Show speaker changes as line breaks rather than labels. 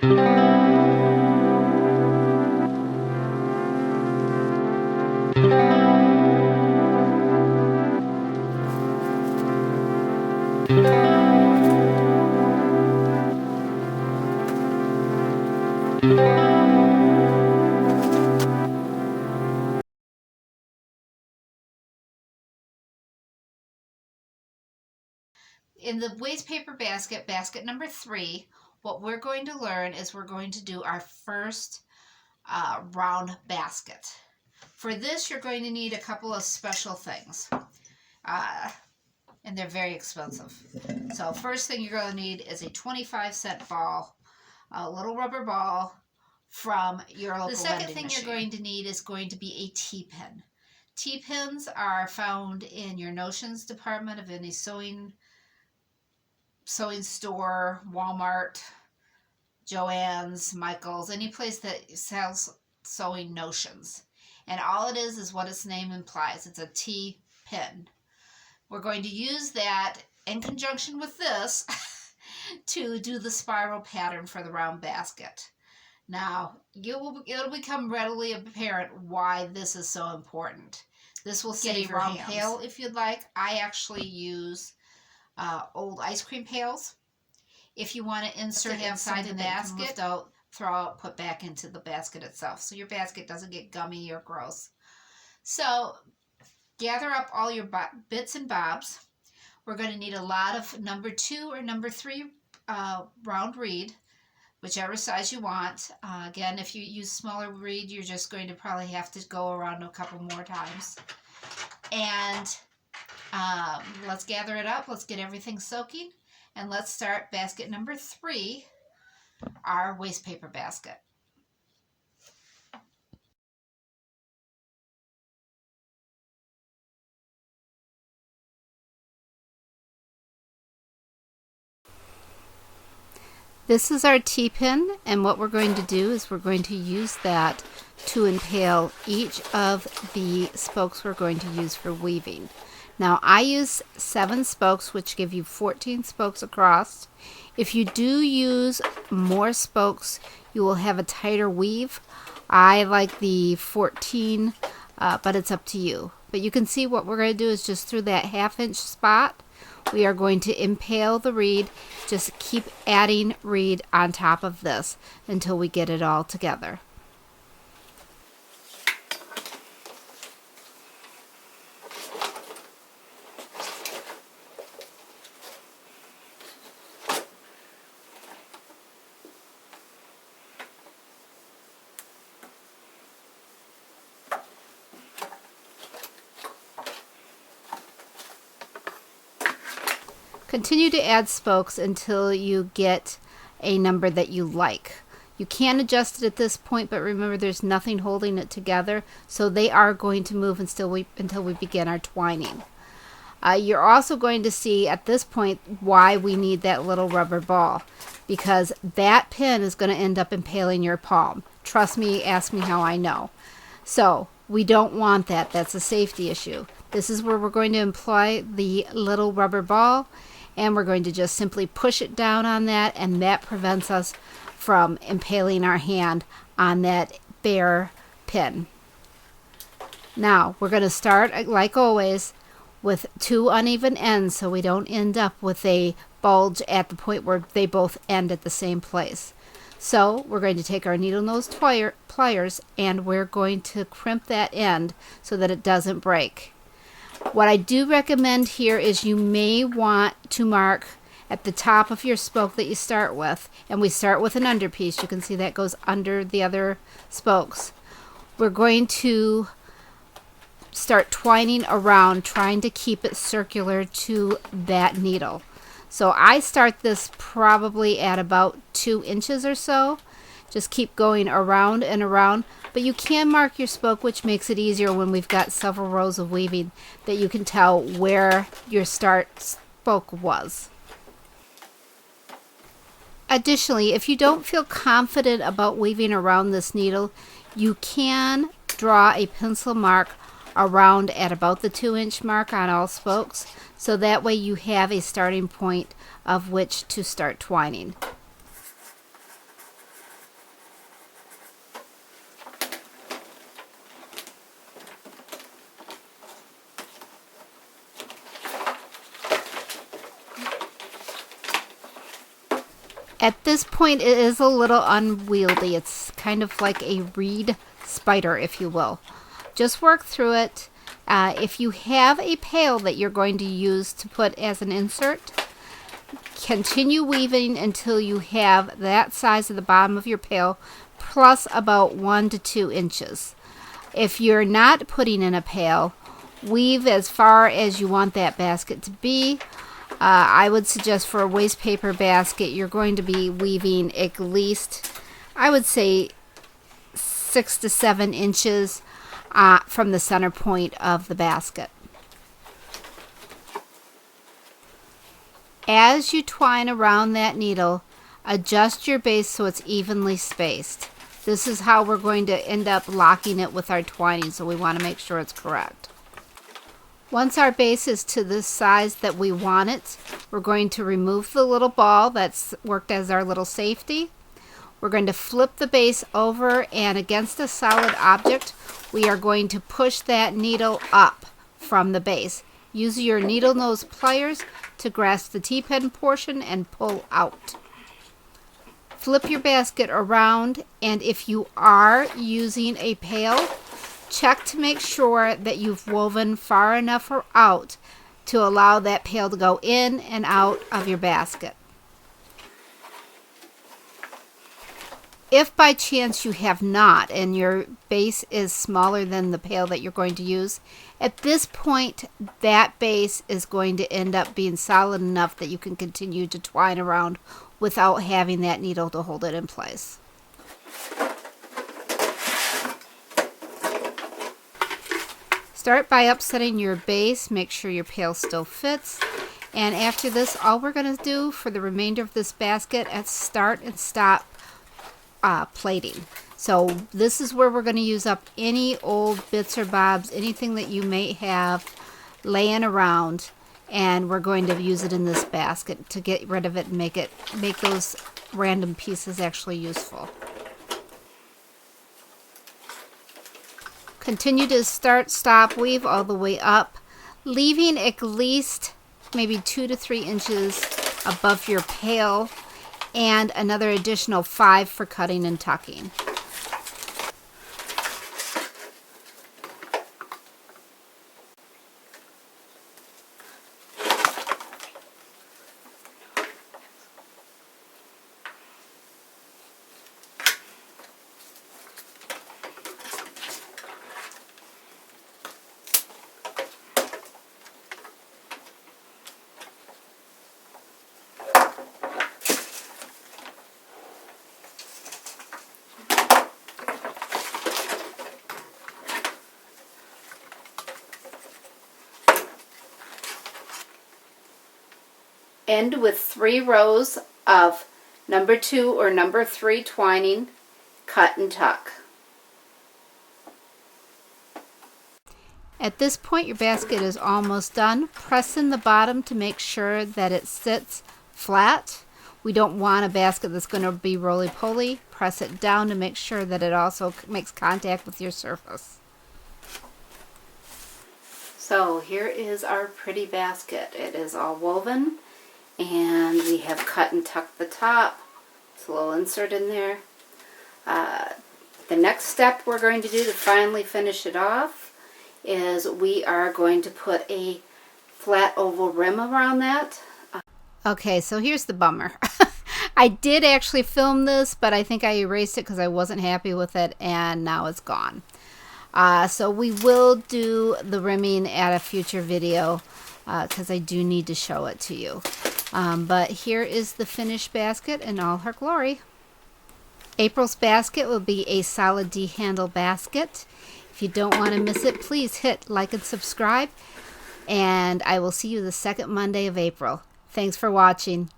In the waste paper basket, basket number 3, what we're going to learn is we're going to do our first round basket. For this, you're going to need a couple of special things, and they're very expensive. So first thing you're going to need is a 25-cent ball, a little rubber ball from your local vending machine. The second thing you're going to need is going to be a T-pin. T-pins are found in your notions department of any sewing store, Walmart, Joann's, Michael's, any place that sells sewing notions. And all it is what its name implies. It's a T-pin. We're going to use that in conjunction with this to do the spiral pattern for the round basket. Now, it'll become readily apparent why this is so important. This will save your round pail if you'd like. I actually use old ice cream pails. If you want to insert it inside the basket, lift out, throw out, put back into the basket itself, so your basket doesn't get gummy or gross. So gather up all your bits and bobs. We're going to need a lot of number 2 or number 3 round reed, whichever size you want. Again, if you use smaller reed, you're just going to probably have to go around a couple more times. And let's gather it up. Let's get everything soaking. And let's start basket number 3, our waste paper basket. This is our T-pin, and what we're going to do is we're going to use that to impale each of the spokes we're going to use for weaving. Now, I use 7 spokes, which give you 14 spokes across. If you do use more spokes, you will have a tighter weave. I like the 14, but it's up to you. But you can see what we're going to do is just through that 1/2 inch spot, we are going to impale the reed. Just keep adding reed on top of this until we get it all together. Continue to add spokes until you get a number that you like. You can adjust it at this point, but remember there's nothing holding it together, so they are going to move until we begin our twining. You're also going to see at this point why we need that little rubber ball, because that pin is going to end up impaling your palm. Trust me, ask me how I know. So we don't want that. That's a safety issue. This is where we're going to employ the little rubber ball, and we're going to just simply push it down on that, and that prevents us from impaling our hand on that bare pin. Now we're going to start, like always, with 2 uneven ends so we don't end up with a bulge at the point where they both end at the same place. So we're going to take our needle nose pliers and we're going to crimp that end so that it doesn't break. What I do recommend here is you may want to mark at the top of your spoke that you start with, and we start with an underpiece. You can see that goes under the other spokes. We're going to start twining around, trying to keep it circular to that needle. So I start this probably at about 2 inches or so. Just keep going around and around, but you can mark your spoke, which makes it easier when we've got several rows of weaving that you can tell where your start spoke was. Additionally, if you don't feel confident about weaving around this needle, you can draw a pencil mark around at about the 2-inch mark on all spokes, so that way you have a starting point of which to start twining. At this point, it is a little unwieldy. It's kind of like a reed spider, if you will. Just work through it. If you have a pail that you're going to use to put as an insert, continue weaving until you have that size of the bottom of your pail plus about 1 to 2 inches. If you're not putting in a pail, weave as far as you want that basket to be. I would suggest for a waste paper basket, you're going to be weaving at least, I would say, 6 to 7 inches from the center point of the basket. As you twine around that needle, adjust your base so it's evenly spaced. This is how we're going to end up locking it with our twining, so we want to make sure it's correct. Once our base is to the size that we want it, we're going to remove the little ball that's worked as our little safety. We're going to flip the base over, and against a solid object, we are going to push that needle up from the base. Use your needle nose pliers to grasp the T-pin portion and pull out. Flip your basket around, and if you are using a pail, check to make sure that you've woven far enough out to allow that pail to go in and out of your basket. If by chance you have not and your base is smaller than the pail that you're going to use, at this point that base is going to end up being solid enough that you can continue to twine around without having that needle to hold it in place. Start by upsetting your base, make sure your pail still fits, and after this all we're going to do for the remainder of this basket is start and stop plating. So this is where we're going to use up any old bits or bobs, anything that you may have laying around, and we're going to use it in this basket to get rid of it and make those random pieces actually useful. Continue to start, stop, weave all the way up, leaving at least maybe 2 to 3 inches above your pail and another additional 5 for cutting and tucking. End with 3 rows of number 2 or number 3 twining, cut and tuck. At this point your basket is almost done. Press in the bottom to make sure that it sits flat. We don't want a basket that's going to be roly-poly. Press it down to make sure that it also makes contact with your surface. So here is our pretty basket. It is all woven. And we have cut and tucked the top. It's a little insert in there. The next step we're going to do to finally finish it off is we are going to put a flat oval rim around that. Okay, so here's the bummer. I did actually film this, but I think I erased it because I wasn't happy with it, and now it's gone. So we will do the rimming at a future video because I do need to show it to you. But here is the finished basket in all her glory. April's basket will be a solid D handle basket. If you don't want to miss it, please hit like and subscribe. And I will see you the second Monday of April. Thanks for watching.